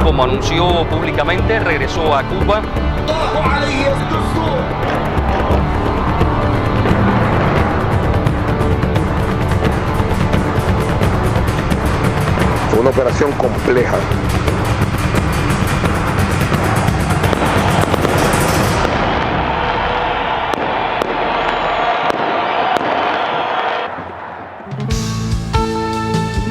Como anunció públicamente, regresó a Cuba. Fue una operación compleja.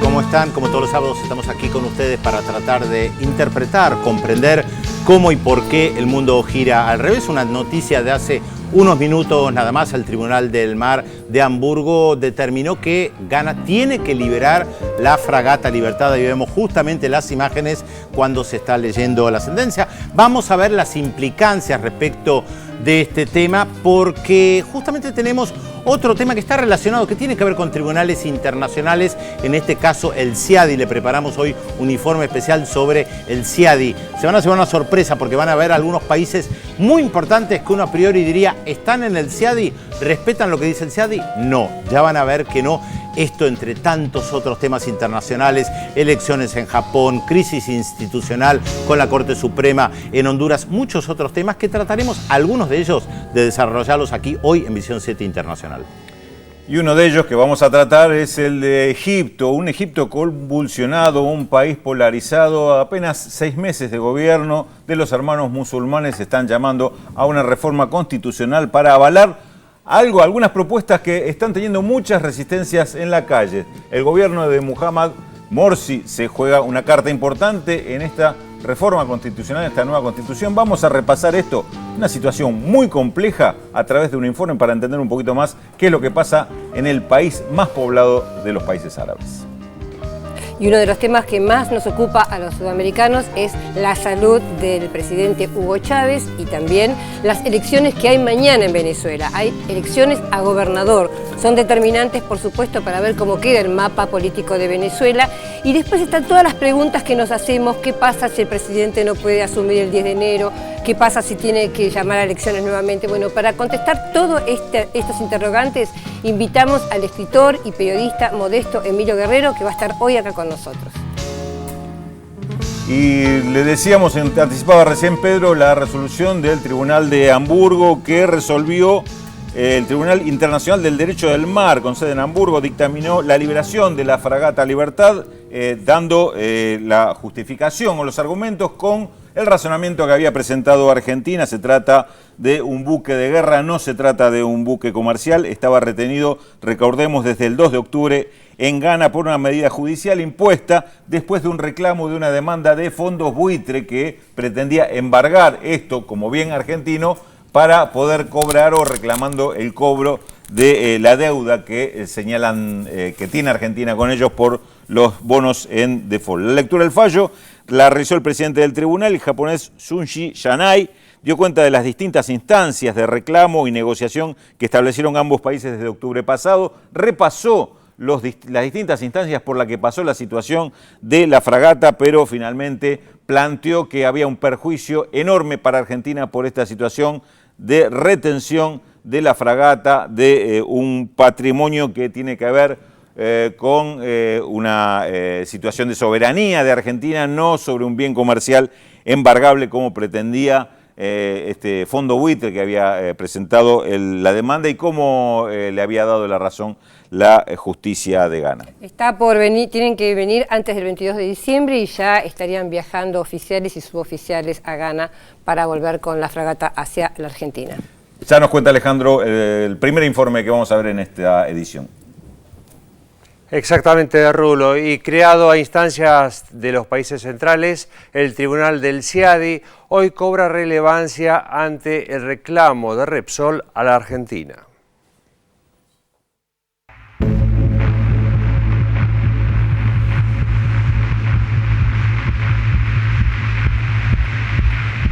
¿Cómo están? Como todos los sábados estamos aquí con ustedes para tratar de interpretar, comprender cómo y por qué el mundo gira al revés. Una noticia de hace unos minutos nada más: el Tribunal del Mar de Hamburgo determinó que Ghana tiene que liberar la fragata Libertad. Ahí vemos justamente las imágenes cuando se está leyendo la sentencia. Vamos a ver las implicancias respecto de este tema, porque justamente tenemos otro tema que está relacionado, que tiene que ver con tribunales internacionales, en este caso el CIADI. Le preparamos hoy un informe especial sobre el CIADI. Se van a llevar una sorpresa porque van a ver algunos países muy importantes que uno a priori diría, ¿están en el CIADI? ¿Respetan lo que dice el CIADI? No, ya van a ver que no. Esto entre tantos otros temas internacionales, elecciones en Japón, crisis institucional con la Corte Suprema en Honduras, muchos otros temas que trataremos, algunos de ellos, de desarrollarlos aquí hoy en Visión 7 Internacional. Y uno de ellos que vamos a tratar es el de Egipto, un Egipto convulsionado, un país polarizado. A apenas 6 meses de gobierno de los hermanos musulmanes están llamando a una reforma constitucional para avalar algunas propuestas que están teniendo muchas resistencias en la calle. El gobierno de Mohamed Morsi se juega una carta importante en esta reforma constitucional, en esta nueva constitución. Vamos a repasar esto, una situación muy compleja, a través de un informe para entender un poquito más qué es lo que pasa en el país más poblado de los países árabes. Y uno de los temas que más nos ocupa a los sudamericanos es la salud del presidente Hugo Chávez y también las elecciones que hay mañana en Venezuela. Hay elecciones a gobernador. Son determinantes, por supuesto, para ver cómo queda el mapa político de Venezuela. Y después están todas las preguntas que nos hacemos. ¿Qué pasa si el presidente no puede asumir el 10 de enero? ¿Qué pasa si tiene que llamar a elecciones nuevamente? Bueno, para contestar todos estos interrogantes, invitamos al escritor y periodista Modesto Emilio Guerrero, que va a estar hoy acá con nosotros. Y le decíamos, anticipaba recién Pedro, la resolución del Tribunal de Hamburgo que resolvió. El Tribunal Internacional del Derecho del Mar, con sede en Hamburgo, dictaminó la liberación de la fragata Libertad, dando la justificación o los argumentos con el razonamiento que había presentado Argentina. Se trata de un buque de guerra, no se trata de un buque comercial. Estaba retenido, recordemos, desde el 2 de octubre en Ghana por una medida judicial impuesta después de un reclamo de una demanda de fondos buitre que pretendía embargar esto, como bien argentino, para poder cobrar o reclamando el cobro de la deuda que señalan que tiene Argentina con ellos por los bonos en default. La lectura del fallo la realizó el presidente del tribunal, el japonés Shunji Yanai. Dio cuenta de las distintas instancias de reclamo y negociación que establecieron ambos países desde octubre pasado. Repasó las distintas instancias por las que pasó la situación de la fragata, pero finalmente planteó que había un perjuicio enorme para Argentina por esta situación de retención de la fragata, de un patrimonio que tiene que ver con una situación de soberanía de Argentina, no sobre un bien comercial embargable como pretendía este fondo buitre que había presentado la demanda y cómo le había dado la razón la justicia de Ghana. Está por venir, tienen que venir antes del 22 de diciembre y ya estarían viajando oficiales y suboficiales a Ghana para volver con la fragata hacia la Argentina. Ya nos cuenta Alejandro el primer informe que vamos a ver en esta edición. Exactamente, Rulo, y creado a instancias de los países centrales, el Tribunal del CIADI hoy cobra relevancia ante el reclamo de Repsol a la Argentina.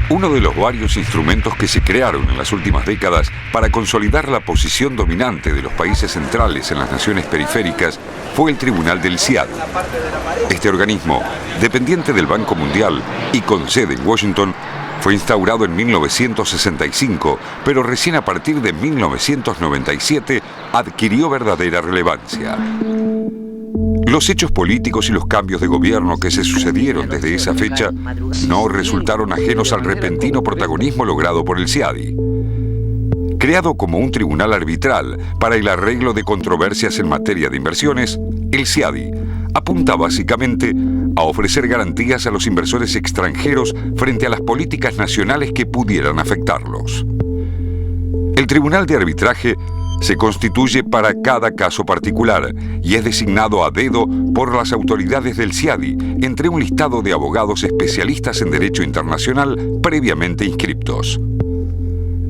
Uno de los varios instrumentos que se crearon en las últimas décadas para consolidar la posición dominante de los países centrales en las naciones periféricas fue el Tribunal del CIADI. Este organismo, dependiente del Banco Mundial y con sede en Washington, fue instaurado en 1965, pero recién a partir de 1997 adquirió verdadera relevancia. Los hechos políticos y los cambios de gobierno que se sucedieron desde esa fecha no resultaron ajenos al repentino protagonismo logrado por el CIADI. Creado como un tribunal arbitral para el arreglo de controversias en materia de inversiones, el CIADI apunta básicamente a ofrecer garantías a los inversores extranjeros frente a las políticas nacionales que pudieran afectarlos. El Tribunal de Arbitraje se constituye para cada caso particular y es designado a dedo por las autoridades del CIADI entre un listado de abogados especialistas en derecho internacional previamente inscriptos.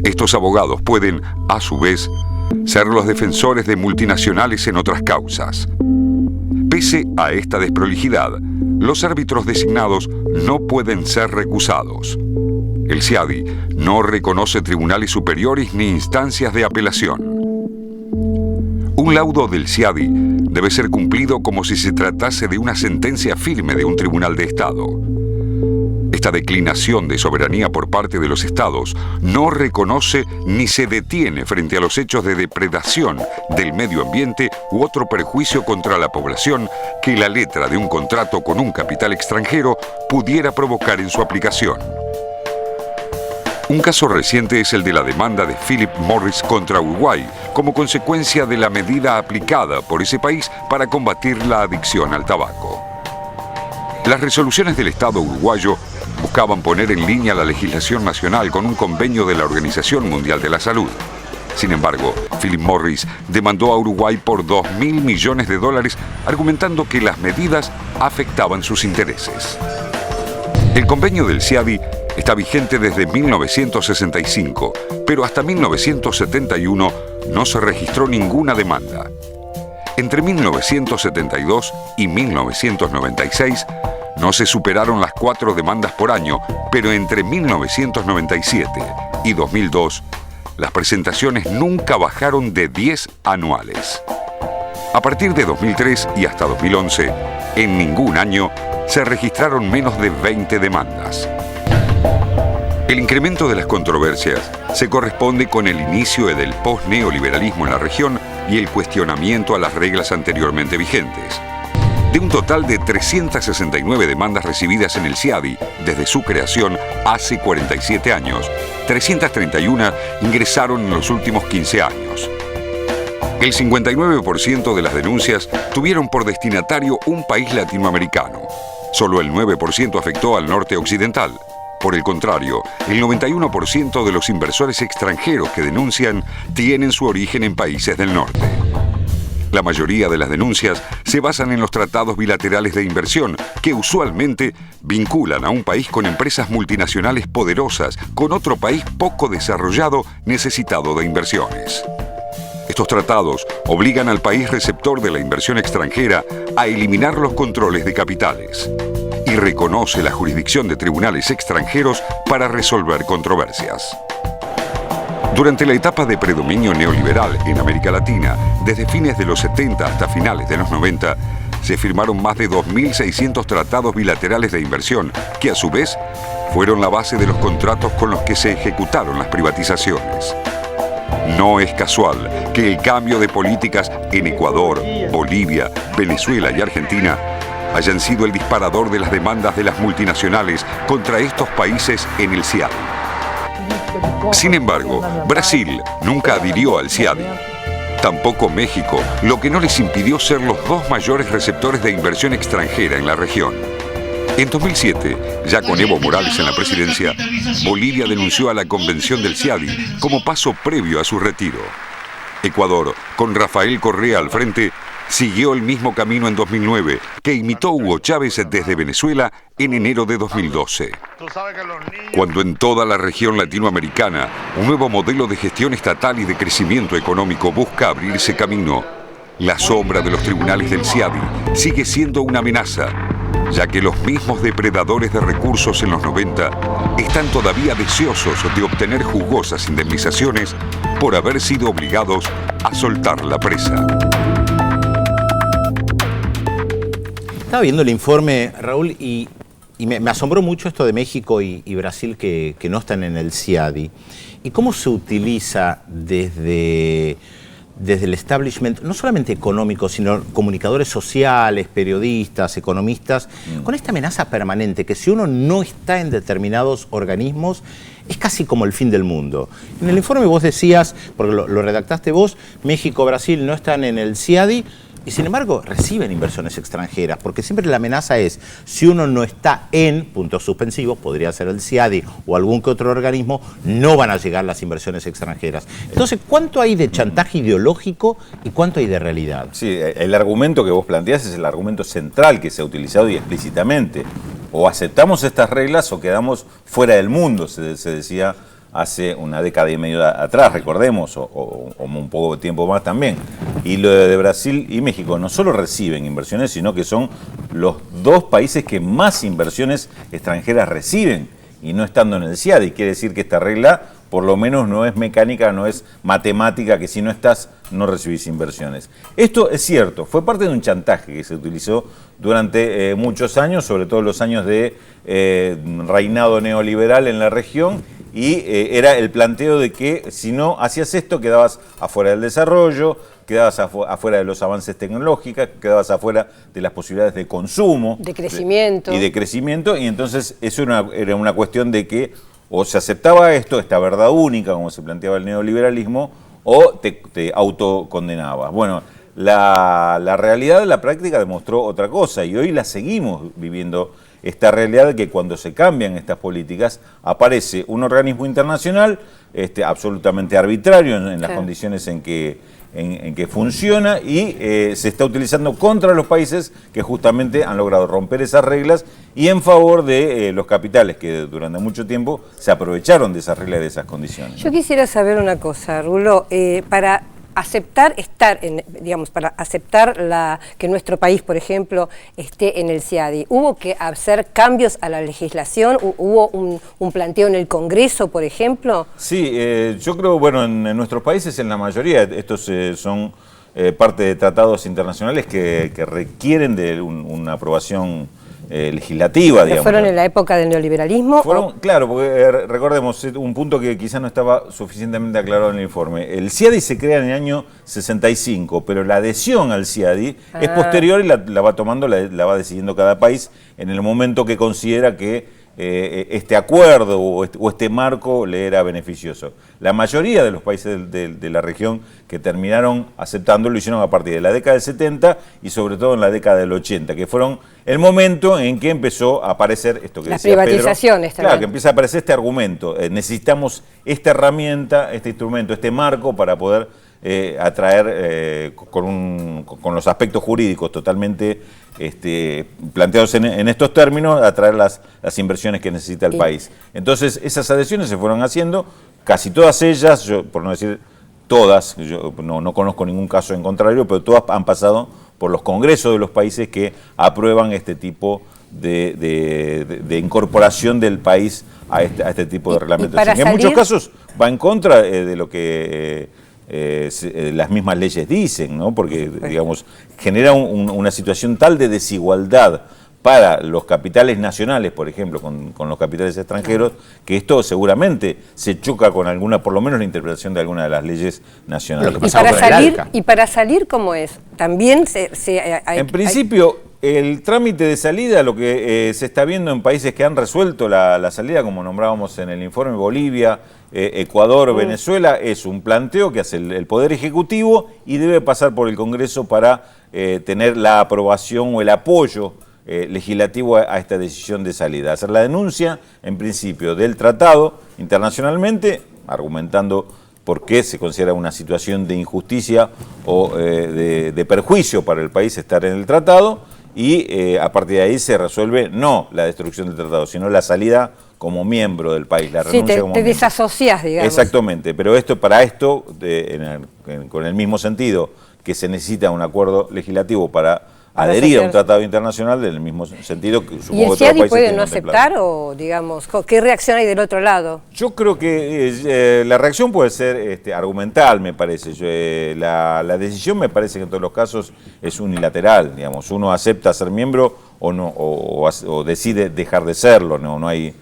Estos abogados pueden, a su vez, ser los defensores de multinacionales en otras causas. Pese a esta desprolijidad, los árbitros designados no pueden ser recusados. El CIADI no reconoce tribunales superiores ni instancias de apelación. Un laudo del CIADI debe ser cumplido como si se tratase de una sentencia firme de un tribunal de Estado. Esta declinación de soberanía por parte de los estados no reconoce ni se detiene frente a los hechos de depredación del medio ambiente u otro perjuicio contra la población que la letra de un contrato con un capital extranjero pudiera provocar en su aplicación. Un caso reciente es el de la demanda de Philip Morris contra Uruguay, como consecuencia de la medida aplicada por ese país para combatir la adicción al tabaco. Las resoluciones del Estado uruguayo buscaban poner en línea la legislación nacional con un convenio de la Organización Mundial de la Salud. Sin embargo, Philip Morris demandó a Uruguay por $2.000 millones, argumentando que las medidas afectaban sus intereses. El convenio del CIADI está vigente desde 1965, pero hasta 1971 no se registró ninguna demanda. Entre 1972 y 1996 no se superaron las 4 demandas por año, pero entre 1997 y 2002 las presentaciones nunca bajaron de 10 anuales. A partir de 2003 y hasta 2011, en ningún año se registraron menos de 20 demandas. El incremento de las controversias se corresponde con el inicio del post-neoliberalismo en la región y el cuestionamiento a las reglas anteriormente vigentes. De un total de 369 demandas recibidas en el CIADI desde su creación hace 47 años, 331 ingresaron en los últimos 15 años. El 59% de las denuncias tuvieron por destinatario un país latinoamericano. Solo el 9% afectó al norte occidental. Por el contrario, el 91% de los inversores extranjeros que denuncian tienen su origen en países del norte. La mayoría de las denuncias se basan en los tratados bilaterales de inversión, que usualmente vinculan a un país con empresas multinacionales poderosas con otro país poco desarrollado necesitado de inversiones. Estos tratados obligan al país receptor de la inversión extranjera a eliminar los controles de capitales y reconoce la jurisdicción de tribunales extranjeros para resolver controversias. Durante la etapa de predominio neoliberal en América Latina, desde fines de los 70 hasta finales de los 90, se firmaron más de 2.600 tratados bilaterales de inversión, que a su vez fueron la base de los contratos con los que se ejecutaron las privatizaciones. No es casual que el cambio de políticas en Ecuador, Bolivia, Venezuela y Argentina hayan sido el disparador de las demandas de las multinacionales contra estos países en el CIADI. Sin embargo, Brasil nunca adhirió al CIADI. Tampoco México, lo que no les impidió ser los dos mayores receptores de inversión extranjera en la región. En 2007, ya con Evo Morales en la presidencia, Bolivia denunció a la convención del CIADI como paso previo a su retiro. Ecuador, con Rafael Correa al frente, siguió el mismo camino en 2009, que imitó Hugo Chávez desde Venezuela en enero de 2012. Cuando en toda la región latinoamericana un nuevo modelo de gestión estatal y de crecimiento económico busca abrirse camino, la sombra de los tribunales del CIADI sigue siendo una amenaza, ya que los mismos depredadores de recursos en los 90 están todavía deseosos de obtener jugosas indemnizaciones por haber sido obligados a soltar la presa. estaba viendo el informe, Raúl, y me asombró mucho esto de México y Brasil que no están en el CIADI. ¿Y cómo se utiliza desde el establishment, no solamente económico, sino comunicadores sociales, periodistas, economistas, con esta amenaza permanente que si uno no está en determinados organismos, es casi como el fin del mundo? En el informe vos decías, porque lo redactaste vos, México, Brasil no están en el CIADI, y sin embargo reciben inversiones extranjeras, porque siempre la amenaza es, si uno no está en, puntos suspensivos, podría ser el CIADI o algún que otro organismo, no van a llegar las inversiones extranjeras. Entonces, ¿cuánto hay de chantaje ideológico y cuánto hay de realidad? Sí, el argumento que vos planteás es el argumento central que se ha utilizado y explícitamente. O aceptamos estas reglas o quedamos fuera del mundo, se decía hace una década y media atrás, recordemos, o un poco de tiempo más también. Y lo de Brasil y México no solo reciben inversiones, sino que son los dos países que más inversiones extranjeras reciben, y no estando en el CIADI. Quiere decir que esta regla, por lo menos, no es mecánica, no es matemática, que si no estás, no recibís inversiones. Esto es cierto, fue parte de un chantaje que se utilizó durante muchos años, sobre todo los años de reinado neoliberal en la región, y era el planteo de que si no hacías esto quedabas afuera del desarrollo, quedabas afuera de los avances tecnológicos, quedabas afuera de las posibilidades de consumo. De crecimiento. Y entonces eso era una cuestión de que o se aceptaba esta verdad única, como se planteaba el neoliberalismo, o te autocondenabas. Bueno, la realidad de la práctica demostró otra cosa, y hoy la seguimos viviendo. Esta realidad de que cuando se cambian estas políticas aparece un organismo internacional absolutamente arbitrario en las condiciones en que funciona, y se está utilizando contra los países que justamente han logrado romper esas reglas y en favor de los capitales que durante mucho tiempo se aprovecharon de esas reglas y de esas condiciones. Yo quisiera saber una cosa, Rulo, para aceptar para aceptar que nuestro país, por ejemplo, esté en el CIADI, ¿hubo que hacer cambios a la legislación? ¿Hubo un planteo en el Congreso, por ejemplo? Sí, yo creo, bueno, en nuestros países, en la mayoría, estos son parte de tratados internacionales que requieren de una aprobación legislativa, digamos. ¿Fueron en la época del neoliberalismo? Claro, porque recordemos un punto que quizás no estaba suficientemente aclarado en el informe. El CIADI se crea en el año 65, pero la adhesión al CIADI es posterior y la va tomando, la va decidiendo cada país en el momento que considera que este acuerdo o este marco le era beneficioso. La mayoría de los países de la región que terminaron aceptándolo lo hicieron a partir de la década del 70 y sobre todo en la década del 80, que fueron el momento en que empezó a aparecer esto que decía Pedro. Las privatizaciones también. Claro, que empieza a aparecer este argumento. Necesitamos esta herramienta, este instrumento, este marco para poder atraer con los aspectos jurídicos totalmente planteados en estos términos, atraer las inversiones que necesita el país. Entonces esas adhesiones se fueron haciendo, casi todas ellas, yo, por no decir todas, yo no conozco ningún caso en contrario, pero todas han pasado por los congresos de los países que aprueban este tipo de incorporación del país a este tipo de reglamentos. En muchos casos va en contra de lo que las mismas leyes dicen, ¿no? Porque, digamos, genera una situación tal de desigualdad para los capitales nacionales, por ejemplo, con los capitales extranjeros, que esto seguramente se choca con alguna, por lo menos la interpretación de alguna de las leyes nacionales. ¿Y para salir cómo es? También en principio, el trámite de salida, lo que se está viendo en países que han resuelto la salida, como nombrábamos en el informe, Bolivia, Ecuador, Venezuela, es un planteo que hace el Poder Ejecutivo y debe pasar por el Congreso para tener la aprobación o el apoyo legislativo a esta decisión de salida. Hacer la denuncia, en principio, del tratado internacionalmente, argumentando por qué se considera una situación de injusticia o de perjuicio para el país estar en el tratado, y a partir de ahí se resuelve no la destrucción del tratado, sino la salida como miembro del país, la renuncia como te desasociás, digamos. Exactamente, pero para esto, con el mismo sentido que se necesita un acuerdo legislativo para adherir a un tratado internacional, en el mismo sentido que supongo. ¿Y el CIADI puede no aceptar o, digamos, qué reacción hay del otro lado? Yo creo que la reacción puede ser argumental, me parece. La decisión me parece que en todos los casos es unilateral, digamos. Uno acepta ser miembro o no o decide dejar de serlo, no hay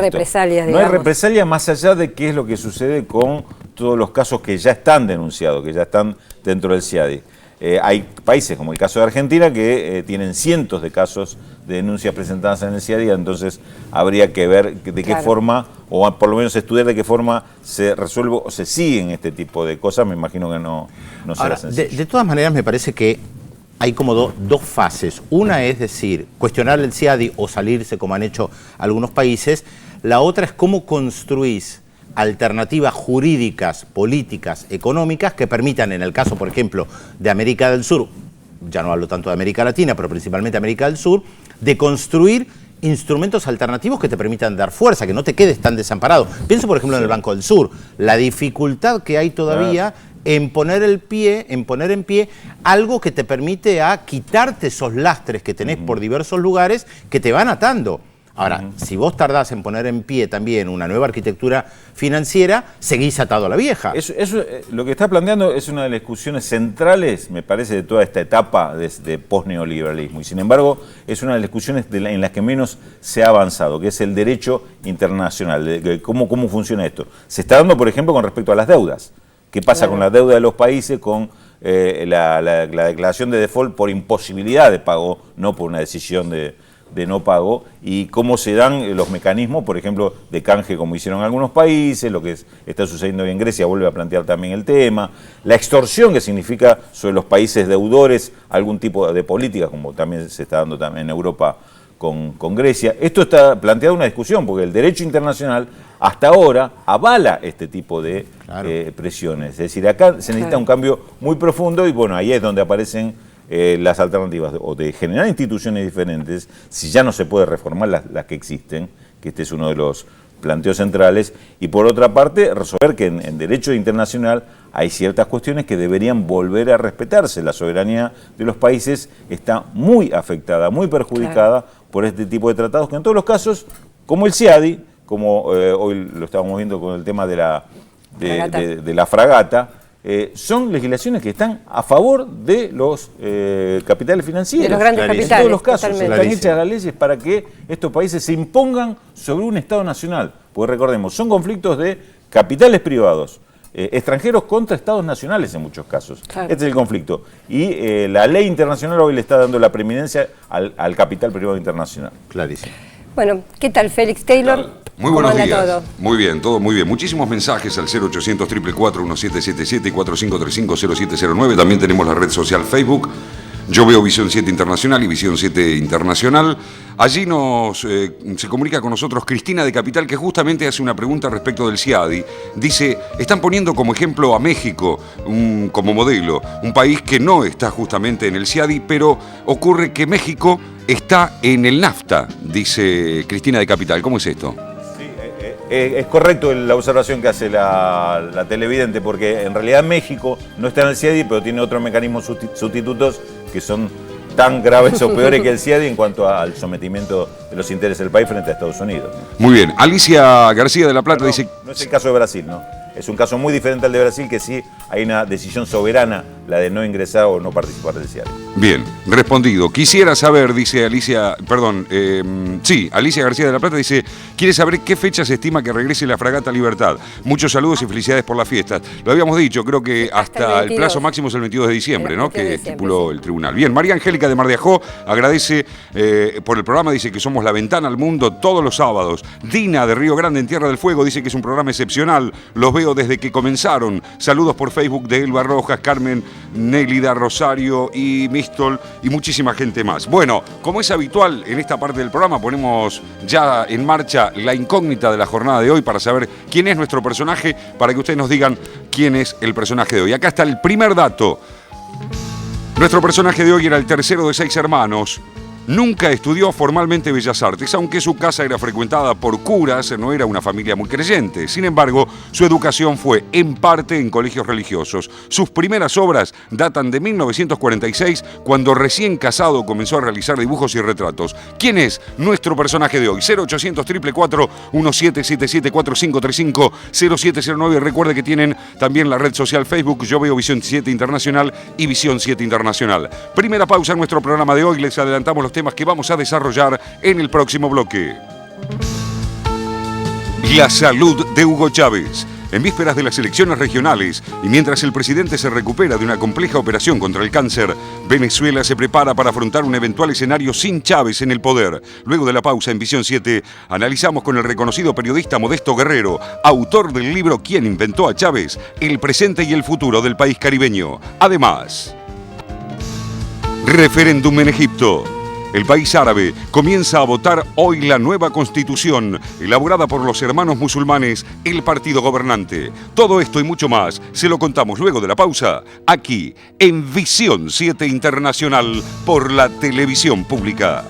represalias, digamos. No hay represalias más allá de qué es lo que sucede con todos los casos que ya están denunciados, que ya están dentro del CIADI. Hay países como el caso de Argentina que tienen cientos de casos de denuncias presentadas en el CIADI, entonces habría que ver de qué forma, o por lo menos estudiar de qué forma se resuelve o se siguen este tipo de cosas. Me imagino que no será sencillo. De todas maneras, me parece que hay como dos fases. Una es decir, cuestionar el CIADI o salirse como han hecho algunos países. La otra es cómo construís alternativas jurídicas, políticas, económicas que permitan, en el caso, por ejemplo, de América del Sur, ya no hablo tanto de América Latina, pero principalmente América del Sur, de construir instrumentos alternativos que te permitan dar fuerza, que no te quedes tan desamparado. Pienso, por ejemplo, en el Banco del Sur, la dificultad que hay todavía en poner en pie algo que te permite a quitarte esos lastres que tenés por diversos lugares que te van atando. Ahora, si vos tardás en poner en pie también una nueva arquitectura financiera, seguís atado a la vieja. Eso, lo que está planteando es una de las discusiones centrales, me parece, de toda esta etapa de posneoliberalismo. Y sin embargo, es una de las discusiones en las que menos se ha avanzado, que es el derecho internacional, de cómo funciona esto. Se está dando, por ejemplo, con respecto a las deudas. ¿Qué pasa con la deuda de los países, con la declaración de default por imposibilidad de pago, no por una decisión de no pago, y cómo se dan los mecanismos, por ejemplo, de canje como hicieron algunos países, lo que está sucediendo hoy en Grecia vuelve a plantear también el tema, la extorsión que significa sobre los países deudores algún tipo de política, como también se está dando también en Europa con Grecia. Esto está planteado una discusión, porque el derecho internacional hasta ahora avala este tipo de presiones. Es decir, acá se necesita un cambio muy profundo y bueno, ahí es donde aparecen las alternativas o de generar instituciones diferentes, si ya no se puede reformar las que existen, que este es uno de los planteos centrales, y por otra parte resolver que en derecho internacional hay ciertas cuestiones que deberían volver a respetarse. La soberanía de los países está muy afectada, muy perjudicada por este tipo de tratados que en todos los casos, como el CIADI, como hoy lo estábamos viendo con el tema de la fragata, son legislaciones que están a favor de los capitales financieros. De los grandes capitales. En todos los casos totalmente. están hechas las leyes para que estos países se impongan sobre un Estado nacional. Porque recordemos, son conflictos de capitales privados, extranjeros contra Estados nacionales en muchos casos. Este es el conflicto. Y la ley internacional hoy le está dando la preeminencia al capital privado internacional. Clarísimo. Bueno, ¿qué tal, Félix Taylor? Muy buenos días. Todo? Muy bien, todo muy bien. Muchísimos mensajes al 0800 444 1777 y 4535-0709. También tenemos la red social Facebook. Yo veo Visión 7 Internacional y Visión 7 Internacional. Allí se comunica con nosotros Cristina de Capital, que justamente hace una pregunta respecto del CIADI. Dice, están poniendo como ejemplo a México como modelo, un país que no está justamente en el CIADI, pero ocurre que México está en el NAFTA, dice Cristina de Capital. ¿Cómo es esto? Es correcto la observación que hace la televidente, porque en realidad México no está en el CIADI, pero tiene otros mecanismos sustitutos que son tan graves o peores que el CIADI en cuanto al sometimiento de los intereses del país frente a Estados Unidos. Muy bien. Alicia García de la Plata dice... No es el caso de Brasil, ¿no? Es un caso muy diferente al de Brasil, que sí hay una decisión soberana, la de no ingresar o no participar del CIADI. Bien, respondido. Quisiera saber, dice Alicia, Alicia García de la Plata dice, quiere saber qué fecha se estima que regrese la fragata Libertad. Muchos saludos y felicidades por las fiestas. Lo habíamos dicho, creo que hasta el plazo máximo es el 22 de diciembre, ¿no? Que estipuló el tribunal. Bien, María Angélica de Mar de Ajó agradece por el programa, dice que somos la ventana al mundo todos los sábados. Dina de Río Grande en Tierra del Fuego dice que es un programa excepcional, los veo desde que comenzaron. Saludos por Facebook de Elba Rojas, Carmen, Nélida, Rosario y Mistol y muchísima gente más. Bueno, como es habitual en esta parte del programa, ponemos ya en marcha la incógnita de la jornada de hoy para saber quién es nuestro personaje, para que ustedes nos digan quién es el personaje de hoy. Acá está el primer dato. Nuestro personaje de hoy era el tercero de 6 hermanos. Nunca estudió formalmente Bellas Artes, aunque su casa era frecuentada por curas, no era una familia muy creyente. Sin embargo, su educación fue en parte en colegios religiosos. Sus primeras obras datan de 1946, cuando recién casado comenzó a realizar dibujos y retratos. ¿Quién es nuestro personaje de hoy? 0800 444 1777 4535 0709. Recuerde que tienen también la red social Facebook. Yo veo Visión 7 Internacional y Visión 7 Internacional. Primera pausa en nuestro programa de hoy. Les adelantamos los temas temas que vamos a desarrollar en el próximo bloque. La salud de Hugo Chávez. En vísperas de las elecciones regionales y mientras el presidente se recupera de una compleja operación contra el cáncer, Venezuela se prepara para afrontar un eventual escenario sin Chávez en el poder. Luego de la pausa en Visión 7, analizamos con el reconocido periodista Modesto Guerrero, autor del libro ¿Quién inventó a Chávez?, el presente y el futuro del país caribeño. Además, referéndum en Egipto. El país árabe comienza a votar hoy la nueva constitución elaborada por los hermanos musulmanes, el partido gobernante. Todo esto y mucho más se lo contamos luego de la pausa, aquí en Visión 7 Internacional por la televisión pública.